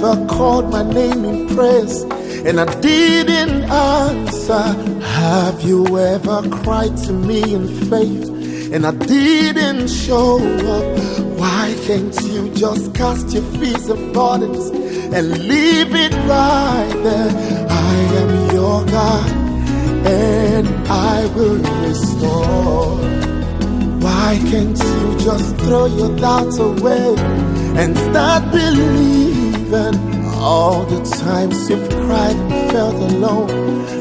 ever called my name in praise and I didn't answer? Have you ever cried to me in faith and I didn't show up? Why can't you just cast your fears and burdens and leave it right there? I am your God and I will restore. Why can't you just throw your doubts away and start believing? All the times you've cried and felt alone,